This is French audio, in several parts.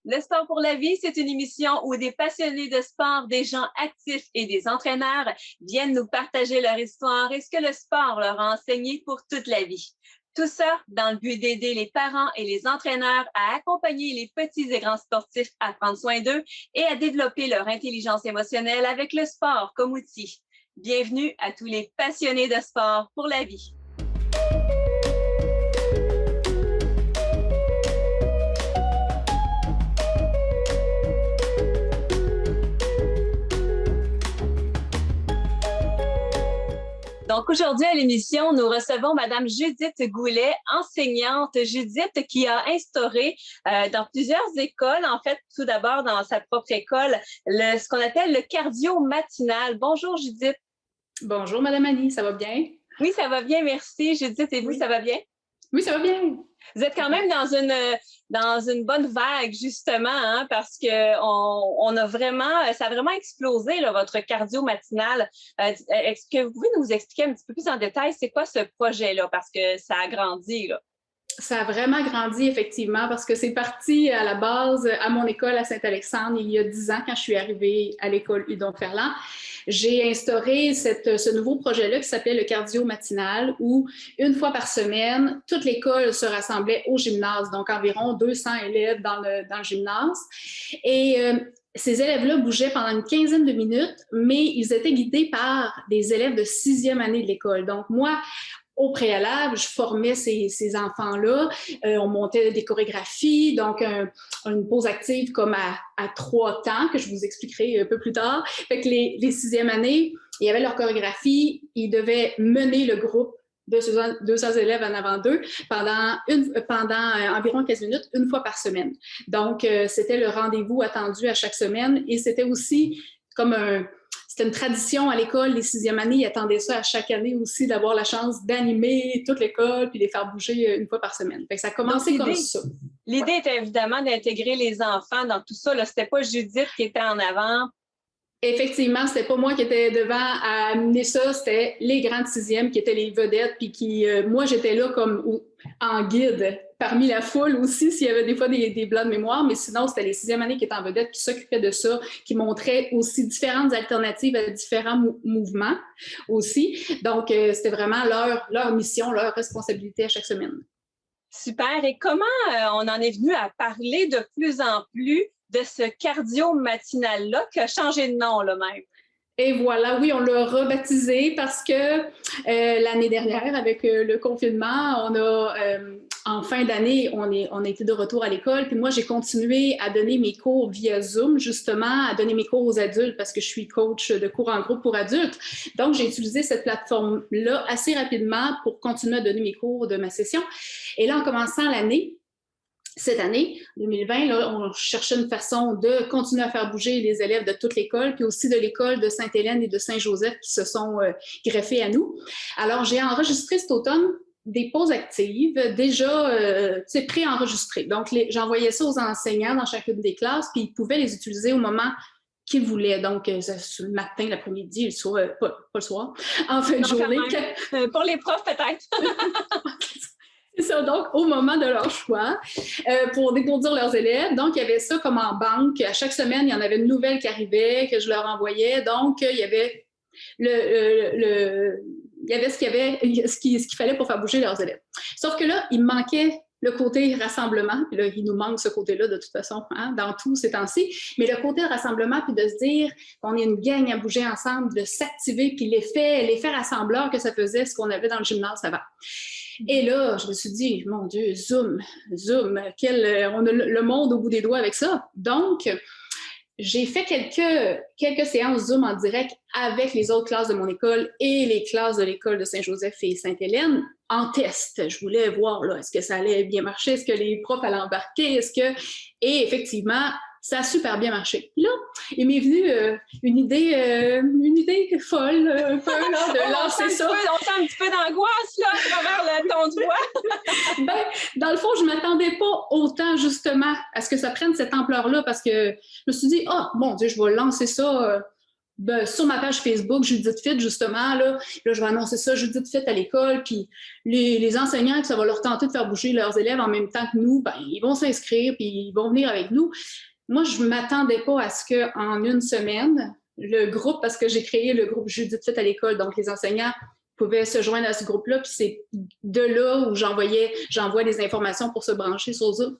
Le sport pour la vie, c'est une émission où des passionnés de sport, des gens actifs et des entraîneurs viennent nous partager leur histoire et ce que le sport leur a enseigné pour toute la vie. Tout ça dans le but d'aider les parents et les entraîneurs à accompagner les petits et grands sportifs à prendre soin d'eux et à développer leur intelligence émotionnelle avec le sport comme outil. Bienvenue à tous les passionnés de sport pour la vie. Donc, aujourd'hui, à l'émission, nous recevons Madame Judith Goulet, enseignante. Judith qui a instauré dans plusieurs écoles, en fait, tout d'abord dans sa propre école, ce qu'on appelle le cardio matinal. Bonjour, Judith. Bonjour, Madame Annie, ça va bien? Oui, ça va bien, merci. Judith, et vous, Oui. Ça va bien? Oui, ça va bien. Vous êtes quand même dans une bonne vague, justement, hein, parce que on a vraiment, ça a vraiment explosé, là, votre cardio matinal. Est-ce que vous pouvez nous expliquer un petit peu plus en détail, c'est quoi ce projet-là? Parce que ça a grandi, là. Ça a vraiment grandi, effectivement, parce que c'est parti à la base à mon école à Saint-Alexandre il y a 10 ans, quand je suis arrivée à l'école Hudon-Ferland. J'ai instauré ce nouveau projet-là qui s'appelait le cardio matinal, où une fois par semaine, toute l'école se rassemblait au gymnase, donc environ 200 élèves dans le gymnase. Et ces élèves-là bougeaient pendant une quinzaine de minutes, mais ils étaient guidés par des élèves de 6e année de l'école. Donc moi, au préalable, je formais ces enfants-là. On montait des chorégraphies, donc une pause active comme à 3 temps, que je vous expliquerai un peu plus tard. Fait que les 6e années, il y avait leur chorégraphie, ils devaient mener le groupe de 200 élèves en avant d'eux pendant environ 15 minutes, une fois par semaine. Donc, c'était le rendez-vous attendu à chaque semaine et c'était aussi comme c'était une tradition à l'école, les 6e années, ils attendaient ça à chaque année aussi, d'avoir la chance d'animer toute l'école puis de les faire bouger une fois par semaine. Fait que ça a commencé comme ça. L'idée était évidemment d'intégrer les enfants dans tout ça. C'était pas Judith qui était en avant. Effectivement, c'était pas moi qui étais devant à amener ça, c'était les grands de 6e qui étaient les vedettes, puis moi j'étais là comme en guide parmi la foule aussi, s'il y avait des fois des blancs de mémoire, mais sinon c'était les 6e années qui étaient en vedette, qui s'occupaient de ça, qui montraient aussi différentes alternatives à différents mouvements aussi. Donc c'était vraiment leur mission, leur responsabilité à chaque semaine. Super. Et comment on en est venu à parler de plus en plus de ce cardio matinal-là qui a changé de nom, là même? Et voilà, oui, on l'a rebaptisé parce que l'année dernière, avec le confinement, en fin d'année, on était de retour à l'école. Puis moi, j'ai continué à donner mes cours via Zoom, justement, à donner mes cours aux adultes parce que je suis coach de cours en groupe pour adultes. Donc, j'ai utilisé cette plateforme-là assez rapidement pour continuer à donner mes cours de ma session. Et là, en commençant l'année, cette année, 2020, là, on cherchait une façon de continuer à faire bouger les élèves de toute l'école, puis aussi de l'école de Sainte-Hélène et de Saint-Joseph qui se sont greffés à nous. Alors, j'ai enregistré cet automne des pauses actives déjà pré-enregistrées. Donc, j'envoyais ça aux enseignants dans chacune des classes, puis ils pouvaient les utiliser au moment qu'ils voulaient. Donc, le matin, l'après-midi, le soir, pas le soir, en fin de journée. Pour les profs, peut-être. C'est ça, donc au moment de leur choix, pour dégourdir leurs élèves. Donc, il y avait ça comme en banque. À chaque semaine, il y en avait une nouvelle qui arrivait, que je leur envoyais. Donc, il y avait ce qu'il fallait pour faire bouger leurs élèves. Sauf que là, il manquait le côté rassemblement. Puis là, il nous manque ce côté-là de toute façon, hein, dans tous ces temps-ci. Mais le côté rassemblement, puis de se dire qu'on est une gang à bouger ensemble, de s'activer, puis l'effet rassembleur que ça faisait, ce qu'on avait dans le gymnase avant. Et là, je me suis dit, mon Dieu, Zoom, on a le monde au bout des doigts avec ça. Donc, j'ai fait quelques séances Zoom en direct avec les autres classes de mon école et les classes de l'école de Saint-Joseph et Sainte-Hélène en test. Je voulais voir, là, est-ce que ça allait bien marcher, est-ce que les profs allaient embarquer, Et effectivement, ça a super bien marché. Puis là, il m'est venu une idée folle, un peu, là, de lancer ça. On sent un petit peu d'angoisse, là, à travers le ton de voix. Dans le fond, je ne m'attendais pas autant, justement, à ce que ça prenne cette ampleur-là, parce que je me suis dit, oh, mon Dieu, je vais lancer ça sur ma page Facebook, Judith Fit, justement, là, je vais annoncer ça, Judith Fit à l'école, puis les enseignants, que ça va leur tenter de faire bouger leurs élèves en même temps que nous, ben, ils vont s'inscrire, puis ils vont venir avec nous. Moi, je ne m'attendais pas à ce qu'en une semaine, le groupe, parce que j'ai créé le groupe Judith Fit à l'école, donc les enseignants pouvaient se joindre à ce groupe-là, puis c'est de là où j'envoie des informations pour se brancher sur Zoom.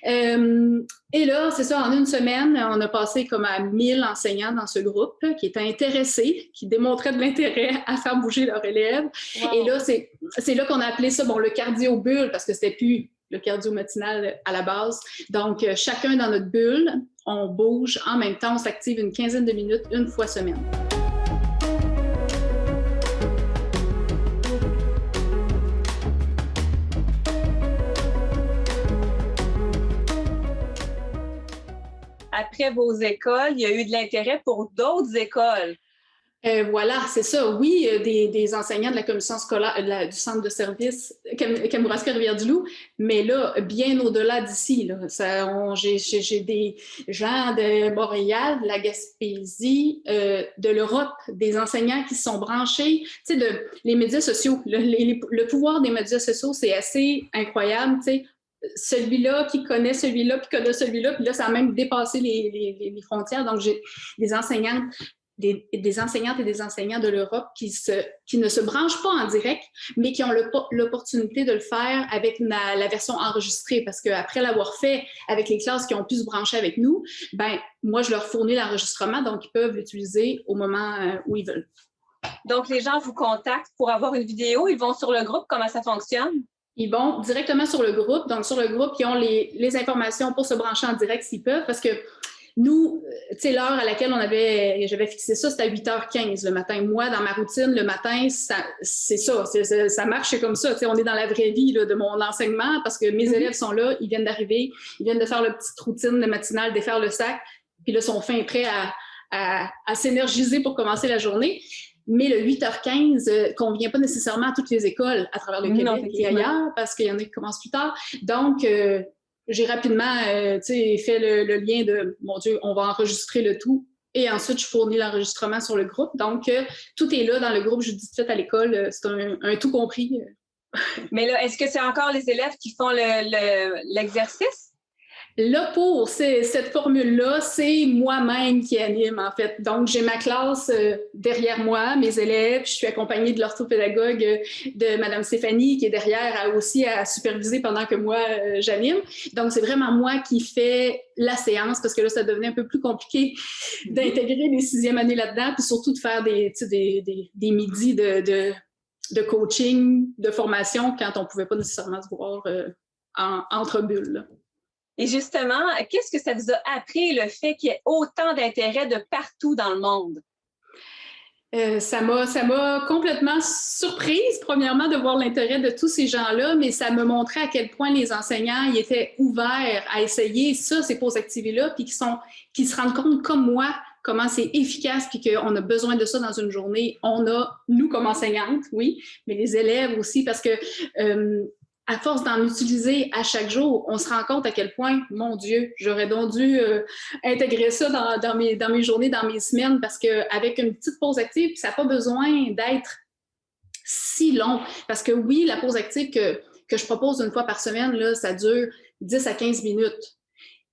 Et là, c'est ça, en une semaine, on a passé comme à 1000 enseignants dans ce groupe là, qui étaient intéressés, qui démontraient de l'intérêt à faire bouger leurs élèves. Wow. Et là, c'est là qu'on a appelé ça, le cardio-bulle, parce que c'était plus le cardio matinal à la base. Donc, chacun dans notre bulle, on bouge en même temps, on s'active une quinzaine de minutes, une fois semaine. Après vos écoles, il y a eu de l'intérêt pour d'autres écoles. Voilà, c'est ça. Oui, des enseignants de la commission scolaire du centre de service Kamouraska-Rivière-du-Loup, mais là, bien au-delà d'ici. J'ai des gens de Montréal, de la Gaspésie, de l'Europe, des enseignants qui se sont branchés. Tu sais, les médias sociaux, le pouvoir des médias sociaux, c'est assez incroyable, tu sais. Celui-là qui connaît celui-là, puis connaît celui-là, puis là, ça a même dépassé les frontières. Donc, j'ai des enseignantes, des enseignantes et des enseignants de l'Europe qui ne se branchent pas en direct, mais qui ont l'opportunité de le faire avec la version enregistrée, parce qu'après l'avoir fait avec les classes qui ont pu se brancher avec nous, ben moi, je leur fournis l'enregistrement, donc ils peuvent l'utiliser au moment où ils veulent. Donc, les gens vous contactent pour avoir une vidéo, ils vont sur le groupe, comment ça fonctionne? Ils vont directement sur le groupe. Donc, sur le groupe, ils ont les informations pour se brancher en direct s'ils peuvent, parce que nous, tu sais, l'heure à laquelle j'avais fixé ça, c'était à 8h15 le matin. Moi, dans ma routine, le matin, c'est ça, ça marche, c'est comme ça. Tu sais, on est dans la vraie vie là, de mon enseignement, parce que mes élèves sont là, ils viennent d'arriver, ils viennent de faire leur petite routine de matinale, défaire le sac, puis là, sont fins et prêts à s'énergiser pour commencer la journée. Mais le 8h15 convient pas nécessairement à toutes les écoles à travers le Québec et ailleurs, parce qu'il y en a qui commencent plus tard. Donc, j'ai rapidement fait le lien de, mon Dieu, on va enregistrer le tout. Et ensuite, je fournis l'enregistrement sur le groupe. Donc, tout est là dans le groupe Judith Fit à l'école. C'est un tout compris. Mais là, est-ce que c'est encore les élèves qui font l'exercice? Là, pour cette formule-là, c'est moi-même qui anime, en fait. Donc, j'ai ma classe derrière moi, mes élèves. Je suis accompagnée de l'orthopédagogue de Mme Stéphanie, qui est derrière aussi à superviser pendant que moi, j'anime. Donc, c'est vraiment moi qui fais la séance, parce que là, ça devenait un peu plus compliqué d'intégrer les 6e années là-dedans, puis surtout de faire des midis de coaching, de formation, quand on ne pouvait pas nécessairement se voir entre bulles, là. Et justement, qu'est-ce que ça vous a appris, le fait qu'il y ait autant d'intérêt de partout dans le monde? Ça m'a complètement surprise, premièrement, de voir l'intérêt de tous ces gens-là, mais ça me montrait à quel point les enseignants ils étaient ouverts à essayer ces pauses activées-là, puis qui se rendent compte, comme moi, comment c'est efficace, puis qu'on a besoin de ça dans une journée. On a, nous, comme enseignantes, oui, mais les élèves aussi, parce que à force d'en utiliser à chaque jour, on se rend compte à quel point, mon Dieu, j'aurais donc dû intégrer ça dans mes journées, dans mes semaines, parce qu'avec une petite pause active, ça n'a pas besoin d'être si long. Parce que oui, la pause active que je propose une fois par semaine, là, ça dure 10 à 15 minutes.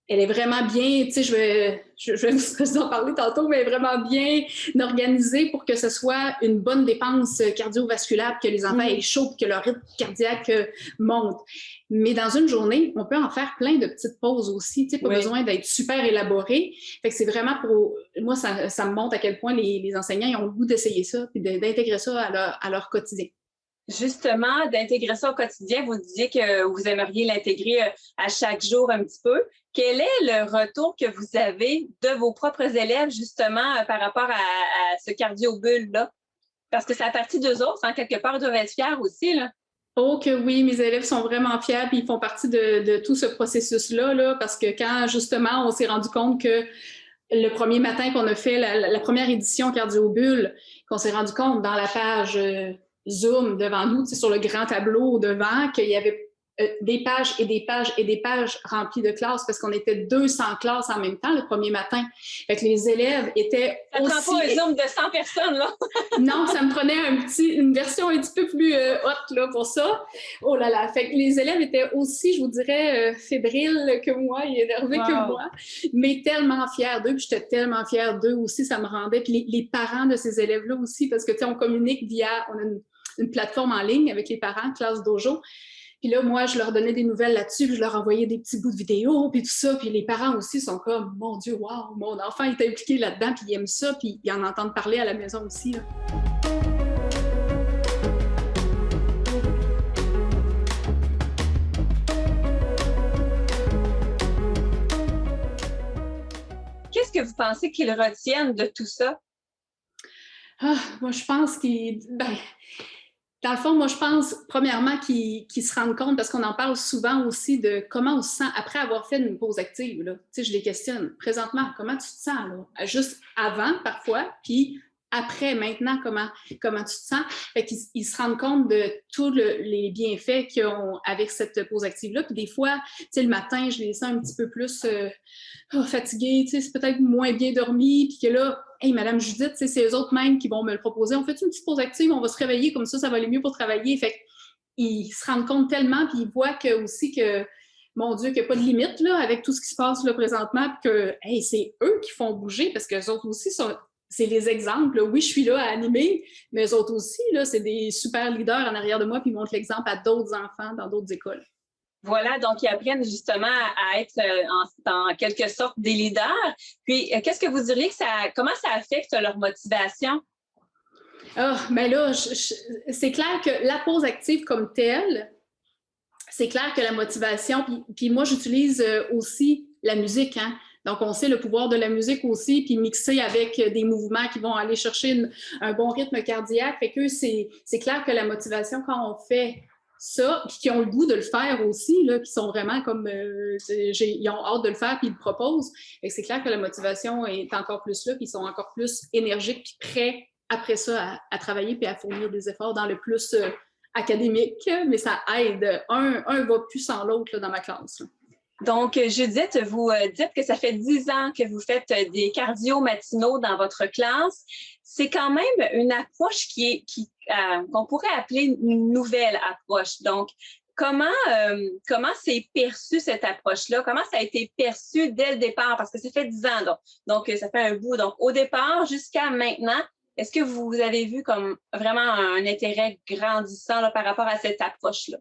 Elle est vraiment bien, tu sais, je vais vous en parler tantôt, mais vraiment bien organisée pour que ce soit une bonne dépense cardiovasculaire, que les enfants aient chaud, que leur rythme cardiaque monte. Mais dans une journée, on peut en faire plein de petites pauses aussi, tu sais, pas besoin d'être super élaboré. Fait que c'est vraiment pour... Moi, ça me montre à quel point les enseignants ils ont le goût d'essayer ça et d'intégrer ça à leur quotidien. Justement, d'intégrer ça au quotidien, vous disiez que vous aimeriez l'intégrer à chaque jour un petit peu. Quel est le retour que vous avez de vos propres élèves, justement, par rapport à ce cardio-bulle-là? Parce que c'est à partir d'eux autres, en quelque part, ils doivent être fiers aussi, là. Oh que oui, mes élèves sont vraiment fiers, puis ils font partie de tout ce processus-là, là, parce que quand, justement, on s'est rendu compte que le premier matin qu'on a fait la première édition cardio-bulle, qu'on s'est rendu compte dans la page Zoom devant nous, sur le grand tableau devant, qu'il y avait des pages et des pages et des pages remplies de classes parce qu'on était 200 classes en même temps le premier matin. Fait que les élèves étaient ça aussi... Ça prend pas un Zoom de 100 personnes, là? Non, ça me prenait une version un petit peu plus haute là, pour ça. Oh là là! Fait que les élèves étaient aussi, je vous dirais, fébriles que moi et énervés que moi, mais tellement fiers d'eux. Puis j'étais tellement fière d'eux aussi, ça me rendait. Puis les parents de ces élèves-là aussi, parce que, tu sais, on communique on a une plateforme en ligne avec les parents, Classe Dojo. Puis là, moi, je leur donnais des nouvelles là-dessus, puis je leur envoyais des petits bouts de vidéos, puis tout ça. Puis les parents aussi sont comme, mon Dieu, wow, mon enfant est impliqué là-dedans, puis il aime ça, puis ils en entendent parler à la maison aussi, là. Qu'est-ce que vous pensez qu'ils retiennent de tout ça? Ah, moi, je pense dans le fond, moi, je pense, premièrement, qu'ils se rendent compte, parce qu'on en parle souvent aussi, de comment on se sent après avoir fait une pause active, là. Tu sais, je les questionne. Présentement, comment tu te sens, là? Juste avant, parfois, puis après, maintenant, comment tu te sens? Fait qu'ils se rendent compte de tous les bienfaits qu'ils ont avec cette pause active-là. Puis des fois, tu sais, le matin, je les sens un petit peu plus fatigués, tu sais, c'est peut-être moins bien dormi, puis que là, hey, Madame Judith, c'est eux autres mêmes qui vont me le proposer. On fait une petite pause active, on va se réveiller, comme ça va aller mieux pour travailler. Fait qu'ils se rendent compte tellement, puis ils voient aussi que, mon Dieu, qu'il n'y a pas de limite là, avec tout ce qui se passe là, présentement, puis que hey, c'est eux qui font bouger, parce qu'eux autres aussi c'est les exemples. Oui, je suis là à animer, mais eux autres aussi, là, c'est des super leaders en arrière de moi, puis ils montrent l'exemple à d'autres enfants dans d'autres écoles. Voilà, donc ils apprennent justement à être en quelque sorte des leaders. Puis, qu'est-ce que vous diriez comment ça affecte leur motivation? Ah, mais là, c'est clair que la pause active comme telle, c'est clair que la motivation, puis moi, j'utilise aussi la musique, hein. Donc, on sait le pouvoir de la musique aussi, puis mixer avec des mouvements qui vont aller chercher un bon rythme cardiaque. Fait que c'est clair que la motivation, quand on fait ça, puis qui ont le goût de le faire aussi, là, qui sont vraiment comme, ils ont hâte de le faire, puis ils le proposent. Et c'est clair que la motivation est encore plus là, puis ils sont encore plus énergiques, puis prêts après ça à travailler, puis à fournir des efforts dans le plus académique, mais ça aide. Un va plus sans l'autre dans ma classe. Là. Donc, Judith, vous dites que ça fait 10 ans que vous faites des cardio matinaux dans votre classe. C'est quand même une approche qu'on pourrait appeler une nouvelle approche. Donc, comment c'est perçu cette approche-là? Comment ça a été perçu dès le départ? Parce que ça fait 10 ans, donc ça fait un bout. Donc, au départ jusqu'à maintenant, est-ce que vous avez vu comme vraiment un intérêt grandissant là, par rapport à cette approche-là?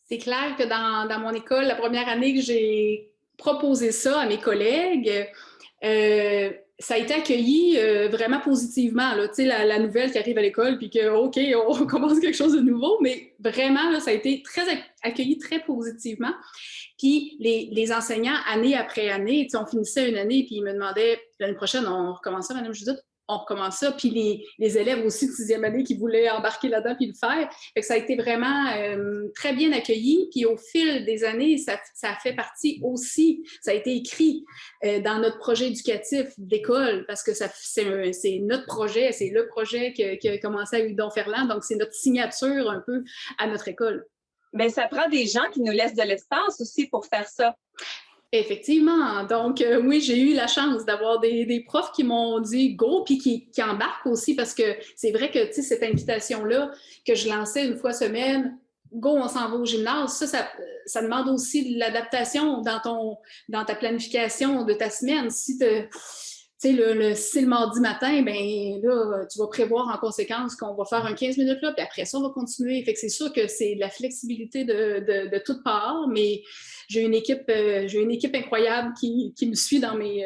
C'est clair que dans mon école, la première année que j'ai proposé ça à mes collègues, ça a été accueilli vraiment positivement. Tu sais, la nouvelle qui arrive à l'école, puis que, OK, on commence quelque chose de nouveau, mais vraiment, là, ça a été accueilli très positivement. Puis les enseignants, année après année, tu sais, on finissait une année, puis ils me demandaient, l'année prochaine, on recommence ça, Madame Judith? On recommence ça. Puis les élèves aussi de 6e année qui voulaient embarquer là-dedans puis le faire. Fait que ça a été vraiment très bien accueilli. Puis au fil des années, ça a fait partie aussi, ça a été écrit dans notre projet éducatif d'école parce que c'est notre projet, c'est le projet qui a commencé à Hudon-Ferland. Donc, c'est notre signature un peu à notre école. Bien, ça prend des gens qui nous laissent de l'espace aussi pour faire ça. Effectivement. Donc, oui, j'ai eu la chance d'avoir des profs qui m'ont dit « go » puis qui embarquent aussi parce que c'est vrai que, tu sais, cette invitation-là que je lançais une fois semaine, « go, on s'en va au gymnase », ça demande aussi de l'adaptation dans ta planification de ta semaine. Si tu sais, si c'est le mardi matin, ben là, tu vas prévoir en conséquence qu'on va faire un 15 minutes là, puis après ça, on va continuer. Fait que c'est sûr que c'est de la flexibilité de toutes parts, mais j'ai une équipe incroyable qui me suit dans mes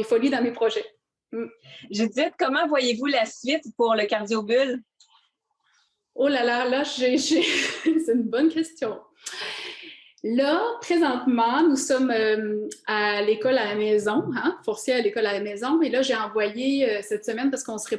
folies, dans mes projets. Judith, comment voyez-vous la suite pour le cardio-bulle? Oh là, c'est une bonne question. Là, présentement, nous sommes à l'école à la maison, forcés à l'école à la maison. Et là, j'ai envoyé cette semaine parce qu'on sera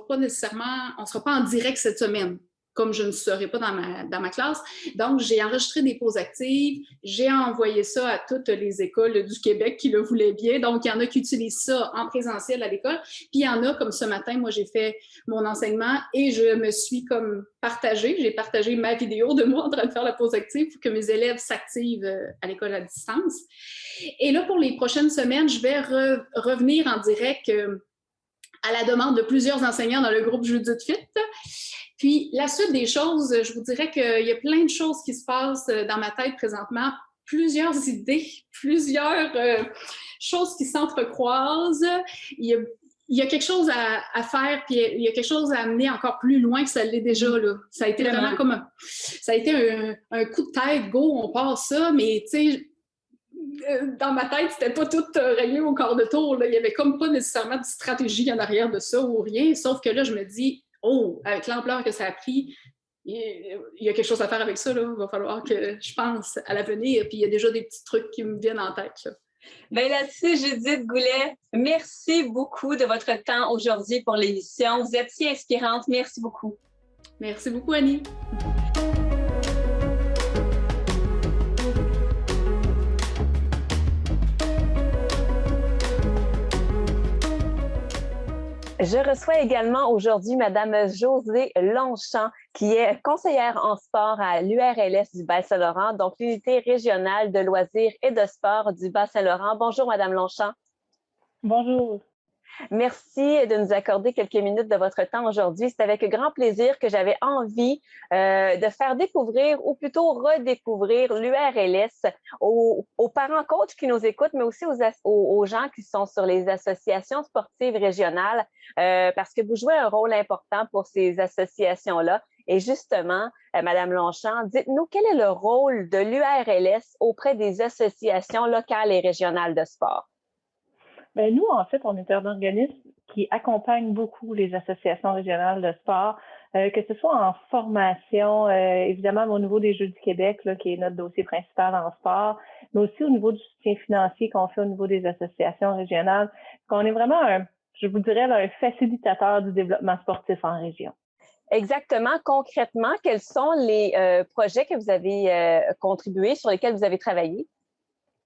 pas en direct cette semaine. comme je ne serais pas dans ma classe. Donc, j'ai enregistré des pauses actives, j'ai envoyé ça à toutes les écoles du Québec qui le voulaient bien. Donc, il y en a qui utilisent ça en présentiel à l'école. Puis, il y en a, comme ce matin, moi, j'ai fait mon enseignement et je me suis comme partagée. J'ai partagé ma vidéo de moi en train de faire la pause active pour que mes élèves s'activent à l'école à distance. Et là, pour les prochaines semaines, je vais revenir en direct à la demande de plusieurs enseignants dans le groupe Judith Fit. Puis, la suite des choses, je vous dirais qu'il y a plein de choses qui se passent dans ma tête présentement, plusieurs idées, plusieurs choses qui s'entrecroisent. Il y a quelque chose à faire, puis il y a quelque chose à amener encore plus loin que ça l'est déjà. Là. Ça a été vraiment comme ça a été un coup de tête, go, on passe ça, mais tu sais, dans ma tête, c'était pas tout réglé au quart de tour. Là. Il y avait comme pas nécessairement de stratégie en arrière de ça ou rien, sauf que là, je me dis, oh, avec l'ampleur que ça a pris, il y a quelque chose à faire avec ça. Là. Il va falloir que je pense à l'avenir, puis il y a déjà des petits trucs qui me viennent en tête. Là. Bien là-dessus, Judith Goulet, merci beaucoup de votre temps aujourd'hui pour l'émission. Vous êtes si inspirante. Merci beaucoup. Merci beaucoup, Annie. Je reçois également aujourd'hui Madame Josée Longchamp, qui est conseillère en sport à l'URLS du Bas-Saint-Laurent, donc l'unité régionale de loisirs et de sport du Bas-Saint-Laurent. Bonjour, Madame Longchamp. Bonjour. Merci de nous accorder quelques minutes de votre temps aujourd'hui. C'est avec grand plaisir que j'avais envie de faire découvrir ou plutôt redécouvrir l'URLS aux parents coachs qui nous écoutent, mais aussi aux gens qui sont sur les associations sportives régionales parce que vous jouez un rôle important pour ces associations-là. Et justement, Madame Longchamp, dites-nous quel est le rôle de l'URLS auprès des associations locales et régionales de sport? Bien, nous, en fait, on est un organisme qui accompagne beaucoup les associations régionales de sport, que ce soit en formation, évidemment au niveau des Jeux du Québec, là, qui est notre dossier principal en sport, mais aussi au niveau du soutien financier qu'on fait au niveau des associations régionales. Donc, on est vraiment, je vous dirais, un facilitateur du développement sportif en région. Exactement. Concrètement, quels sont les projets que vous avez contribué, sur lesquels vous avez travaillé?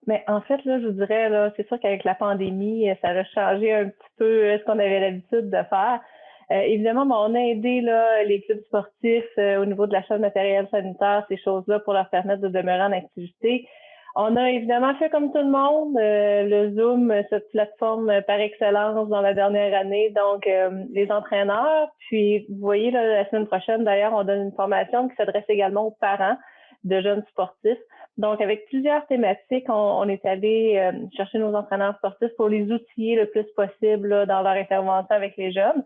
Mais en fait, là, je vous dirais, là, c'est sûr qu'avec la pandémie, ça a changé un petit peu ce qu'on avait l'habitude de faire. Évidemment, on a aidé là, les clubs sportifs au niveau de l'achat de matériel sanitaire, ces choses-là, pour leur permettre de demeurer en activité. On a évidemment fait comme tout le monde, le Zoom, cette plateforme par excellence dans la dernière année, donc les entraîneurs. Puis, vous voyez, là, la semaine prochaine, d'ailleurs, on donne une formation qui s'adresse également aux parents de jeunes sportifs. Donc, avec plusieurs thématiques, on est allé chercher nos entraîneurs sportifs pour les outiller le plus possible là, dans leur intervention avec les jeunes.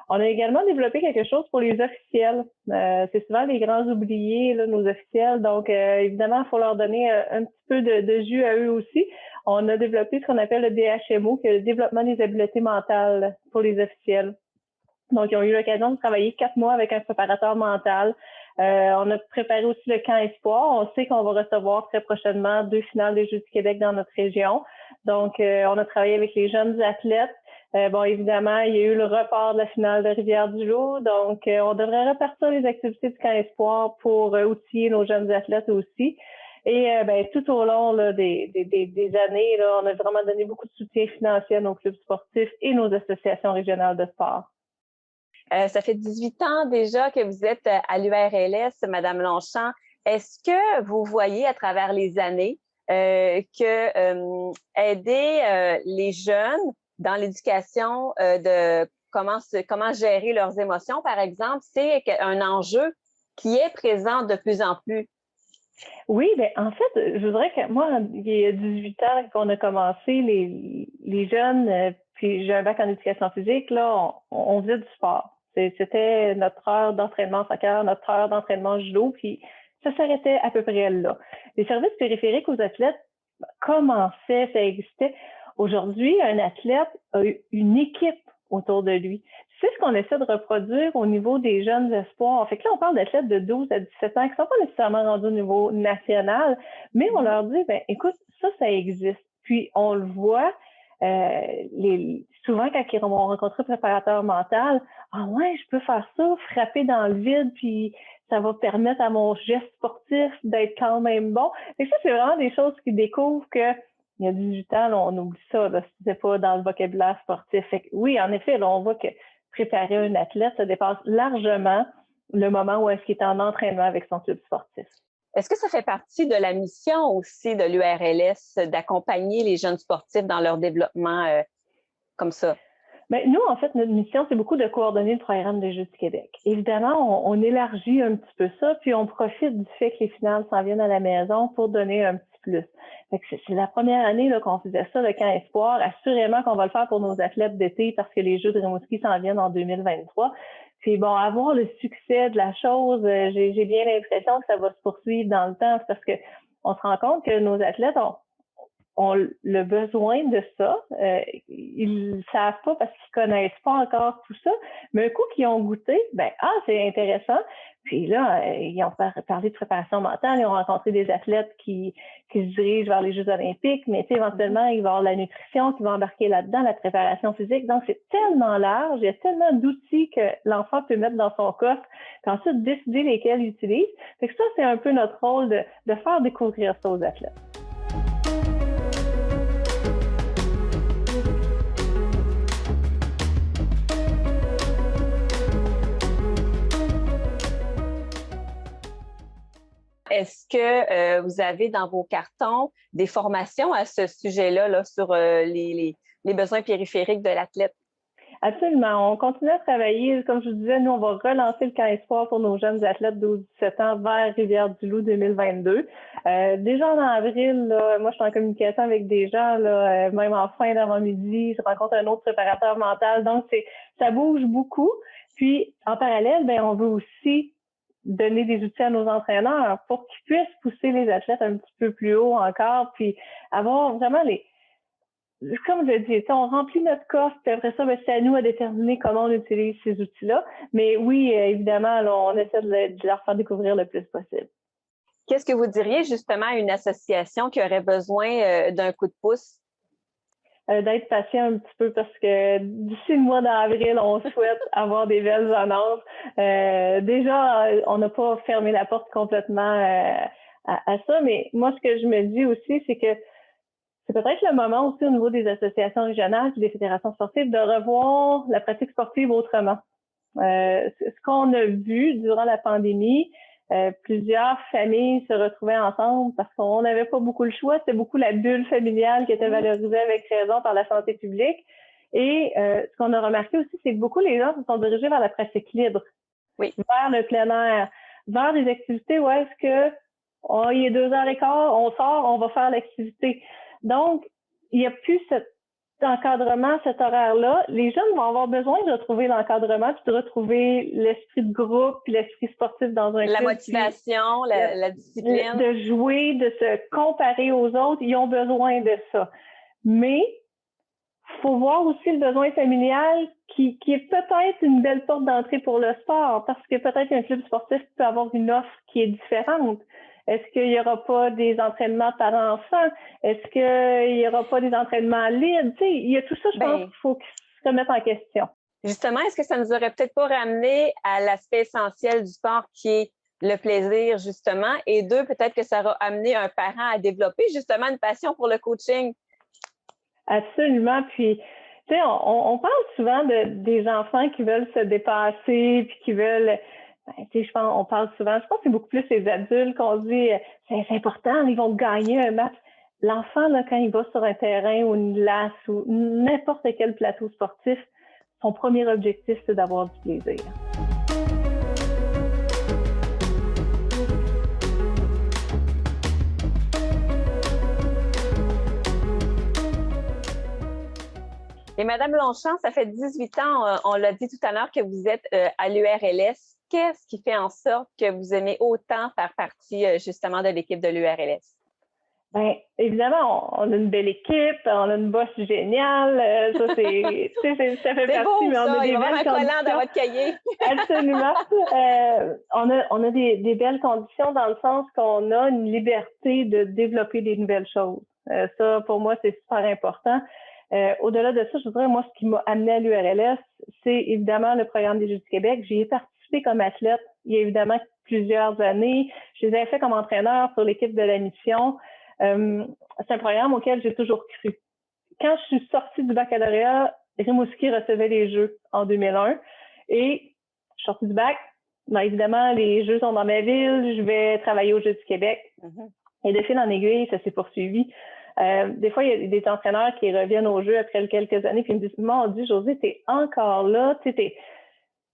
On a également développé quelque chose pour les officiels. C'est souvent les grands oubliés, là, nos officiels. Donc, évidemment, il faut leur donner un petit peu de jus à eux aussi. On a développé ce qu'on appelle le DHMO, qui est le développement des habiletés mentales pour les officiels. Donc, ils ont eu l'occasion de travailler 4 mois avec un préparateur mental. On a préparé aussi le camp espoir. On sait qu'on va recevoir très prochainement 2 finales des Jeux du Québec dans notre région. Donc, on a travaillé avec les jeunes athlètes. Bon, évidemment, il y a eu le report de la finale de Rivière-du-Loup. Donc, on devrait repartir les activités du camp espoir pour outiller nos jeunes athlètes aussi. Et tout au long là, des années, là, on a vraiment donné beaucoup de soutien financier à nos clubs sportifs et nos associations régionales de sport. Ça fait 18 ans déjà que vous êtes à l'URLS, Madame Longchamp. Est-ce que vous voyez à travers les années que aider les jeunes dans l'éducation de comment gérer leurs émotions, par exemple, c'est un enjeu qui est présent de plus en plus? Oui, bien, en fait, je voudrais que moi, il y a 18 ans qu'on a commencé, les jeunes, puis j'ai un bac en éducation physique, là, on faisait du sport. C'était notre heure d'entraînement soccer, notre heure d'entraînement judo, puis ça s'arrêtait à peu près là. Les services périphériques aux athlètes commençaient, ça existait. Aujourd'hui, un athlète a une équipe autour de lui. C'est ce qu'on essaie de reproduire au niveau des jeunes espoirs. Fait que là, on parle d'athlètes de 12 à 17 ans qui ne sont pas nécessairement rendus au niveau national, mais on leur dit, ben écoute, ça existe. Puis on le voit, souvent quand ils vont rencontrer un préparateur mental, ah ouais, je peux faire ça, frapper dans le vide, puis ça va permettre à mon geste sportif d'être quand même bon. Et ça, c'est vraiment des choses qu'ils découvrent que il y a 18 ans, là, on oublie ça, là, c'était pas dans le vocabulaire sportif. Fait que, oui, en effet, là, on voit que préparer un athlète, ça dépasse largement le moment où est-ce qu'il est en entraînement avec son club sportif. Est-ce que ça fait partie de la mission aussi de l'URLS d'accompagner les jeunes sportifs dans leur développement comme ça? Bien, nous, en fait, notre mission, c'est beaucoup de coordonner le programme des Jeux du Québec. Évidemment, on élargit un petit peu ça, puis on profite du fait que les finales s'en viennent à la maison pour donner un petit plus. Fait que c'est la première année là, qu'on faisait ça, le camp espoir. Assurément qu'on va le faire pour nos athlètes d'été parce que les Jeux de Rimouski s'en viennent en 2023. Puis bon, avoir le succès de la chose, j'ai bien l'impression que ça va se poursuivre dans le temps parce que on se rend compte que nos athlètes ont le besoin de ça. Ils ne savent pas parce qu'ils connaissent pas encore tout ça. Mais un coup qu'ils ont goûté, c'est intéressant. Puis là, ils ont parlé de préparation mentale, ils ont rencontré des athlètes qui se dirigent vers les Jeux olympiques, mais éventuellement, il va y avoir la nutrition qui va embarquer là-dedans, la préparation physique. Donc, c'est tellement large, il y a tellement d'outils que l'enfant peut mettre dans son coffre, puis ensuite décider lesquels il utilise. Fait que ça, c'est un peu notre rôle de faire découvrir ça aux athlètes. Est-ce que vous avez dans vos cartons des formations à ce sujet-là là, sur les besoins périphériques de l'athlète? Absolument. On continue à travailler. Comme je vous disais, nous, on va relancer le camp espoir pour nos jeunes athlètes de 12-17 ans vers Rivière-du-Loup 2022. Déjà en avril, là, moi, je suis en communication avec des gens, là, même en fin d'avant-midi, je rencontre un autre préparateur mental. Donc, ça bouge beaucoup. Puis, en parallèle, on veut aussi donner des outils à nos entraîneurs pour qu'ils puissent pousser les athlètes un petit peu plus haut encore, puis avoir vraiment comme je dis, on remplit notre coffre, puis après ça, c'est à nous à déterminer comment on utilise ces outils-là. Mais oui, évidemment, là, on essaie de leur faire découvrir le plus possible. Qu'est-ce que vous diriez justement à une association qui aurait besoin d'un coup de pouce? D'être patient un petit peu parce que d'ici le mois d'avril, on souhaite avoir des belles annonces. Déjà, on n'a pas fermé la porte complètement à ça, mais moi, ce que je me dis aussi, c'est que c'est peut-être le moment aussi au niveau des associations régionales et des fédérations sportives de revoir la pratique sportive autrement. Ce qu'on a vu durant la pandémie, plusieurs familles se retrouvaient ensemble parce qu'on n'avait pas beaucoup le choix. C'était beaucoup la bulle familiale qui était valorisée avec raison par la santé publique. Et ce qu'on a remarqué aussi, c'est que beaucoup les gens se sont dirigés vers la pratique libre, vers le plein air, vers des activités où est-ce que il est 2h15, on sort, on va faire l'activité. Donc, il n'y a plus cet encadrement, cet horaire-là. Les jeunes vont avoir besoin de retrouver l'encadrement, puis de retrouver l'esprit de groupe, puis l'esprit sportif dans un club. La motivation, la discipline. De jouer, de se comparer aux autres, ils ont besoin de ça. Mais il faut voir aussi le besoin familial qui est peut-être une belle porte d'entrée pour le sport, parce que peut-être qu'un club sportif peut avoir une offre qui est différente. Est-ce qu'il n'y aura pas des entraînements par enfant? Est-ce qu'il n'y aura pas des entraînements libres? Tu sais, il y a tout ça, je pense qu'il faut se remettre en question. Justement, est-ce que ça nous aurait peut-être pas ramené à l'aspect essentiel du sport qui est le plaisir, justement? Et deux, peut-être que ça aura amené un parent à développer justement une passion pour le coaching? Absolument. Puis, tu sais, on parle souvent des enfants qui veulent se dépasser puis qui veulent... je pense, on parle souvent, je pense que c'est beaucoup plus les adultes qu'on dit c'est important, ils vont gagner un match. L'enfant, là, quand il va sur un terrain ou une glace ou n'importe quel plateau sportif, son premier objectif, c'est d'avoir du plaisir. Et Madame Longchamp, ça fait 18 ans, on l'a dit tout à l'heure, que vous êtes à l'URLS. Qu'est-ce qui fait en sorte que vous aimez autant faire partie justement de l'équipe de l'URLS? Bien, évidemment, on a une belle équipe, on a une boss géniale, ça fait partie, beau, mais on a des belles conditions. collant dans votre cahier. Absolument. On a des belles conditions dans le sens qu'on a une liberté de développer des nouvelles choses. Ça, pour moi, c'est super important. Au-delà de ça, je voudrais, moi, ce qui m'a amené à l'URLS, c'est évidemment le programme des Jeux du Québec. J'y ai participé comme athlète il y a évidemment plusieurs années. Je les ai fait comme entraîneur sur l'équipe de la mission. C'est un programme auquel j'ai toujours cru. Quand je suis sortie du baccalauréat, Rimouski recevait les Jeux en 2001 et je suis sortie du bac. Ben, évidemment, les Jeux sont dans ma ville, je vais travailler aux Jeux du Québec. Et de fil en aiguille, ça s'est poursuivi. Des fois, il y a des entraîneurs qui reviennent aux Jeux après quelques années puis ils me disent « Mon Dieu, Josée, t'es encore là, tu sais,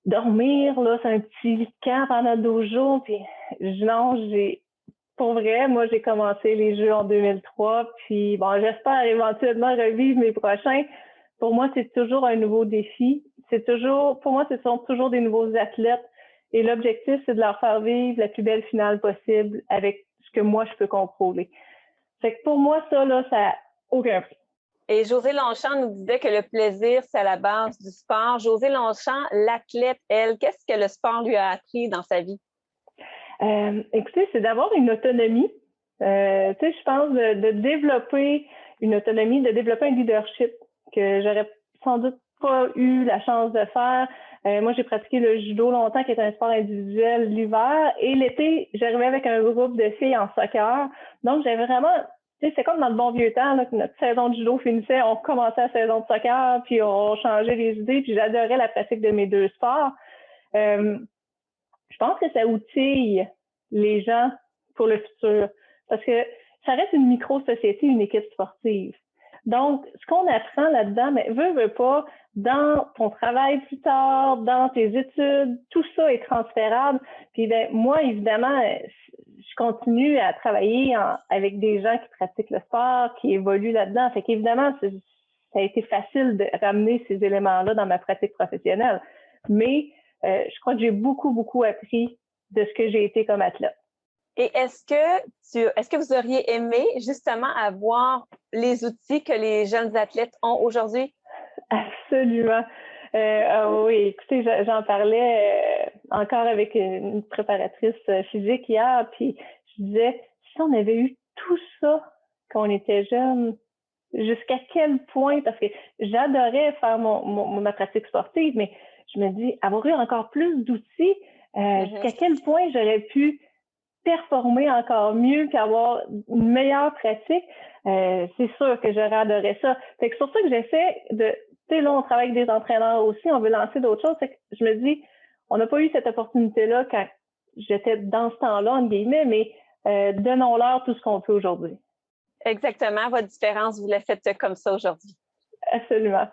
dormir, là, c'est un petit camp pendant 12 jours. » Puis non, pour vrai, moi, j'ai commencé les Jeux en 2003. Puis bon, j'espère éventuellement revivre mes prochains. Pour moi, c'est toujours un nouveau défi. Pour moi, ce sont toujours des nouveaux athlètes. Et l'objectif, c'est de leur faire vivre la plus belle finale possible avec ce que moi, je peux contrôler. Fait que pour moi, ça, là, ça n'a aucun prix. Et Josée Longchamp nous disait que le plaisir, c'est à la base du sport. Josée Longchamp, l'athlète, elle, qu'est-ce que le sport lui a appris dans sa vie? Écoutez, c'est d'avoir une autonomie. Je pense de développer une autonomie, de développer un leadership que j'aurais sans doute pas eu la chance de faire. Moi, j'ai pratiqué le judo longtemps, qui est un sport individuel l'hiver. Et l'été, j'arrivais avec un groupe de filles en soccer. Donc, j'avais vraiment... C'est comme dans le bon vieux temps, là, que notre saison de judo finissait, on commençait la saison de soccer, puis on changeait les idées, puis j'adorais la pratique de mes deux sports. Je pense que ça outille les gens pour le futur, parce que ça reste une micro-société, une équipe sportive. Donc, ce qu'on apprend là-dedans, mais veut pas, dans ton travail plus tard, dans tes études, tout ça est transférable. Puis ben, moi, évidemment, je continue à travailler avec des gens qui pratiquent le sport, qui évoluent là-dedans. Fait qu'évidemment, ça a été facile de ramener ces éléments-là dans ma pratique professionnelle. Mais je crois que j'ai beaucoup, beaucoup appris de ce que j'ai été comme athlète. Et est-ce que vous auriez aimé justement avoir les outils que les jeunes athlètes ont aujourd'hui? Absolument. Oui, écoutez, j'en parlais encore avec une préparatrice physique hier, puis je disais, si on avait eu tout ça quand on était jeune, jusqu'à quel point, parce que j'adorais faire ma pratique sportive, mais je me dis, avoir eu encore plus d'outils, jusqu'à quel point j'aurais pu performer encore mieux qu'avoir une meilleure pratique, c'est sûr que j'aurais adoré ça. Fait que c'est pour ça que j'essaie de... Tu sais, là, on travaille avec des entraîneurs aussi, on veut lancer d'autres choses. Fait que je me dis, on n'a pas eu cette opportunité-là quand j'étais dans ce temps-là, entre guillemets, mais donnons-leur tout ce qu'on peut aujourd'hui. Exactement. Votre différence, vous la faites comme ça aujourd'hui. Absolument.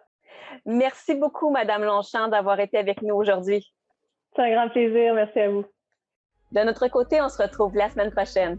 Merci beaucoup, Madame Longchamp, d'avoir été avec nous aujourd'hui. C'est un grand plaisir. Merci à vous. De notre côté, on se retrouve la semaine prochaine.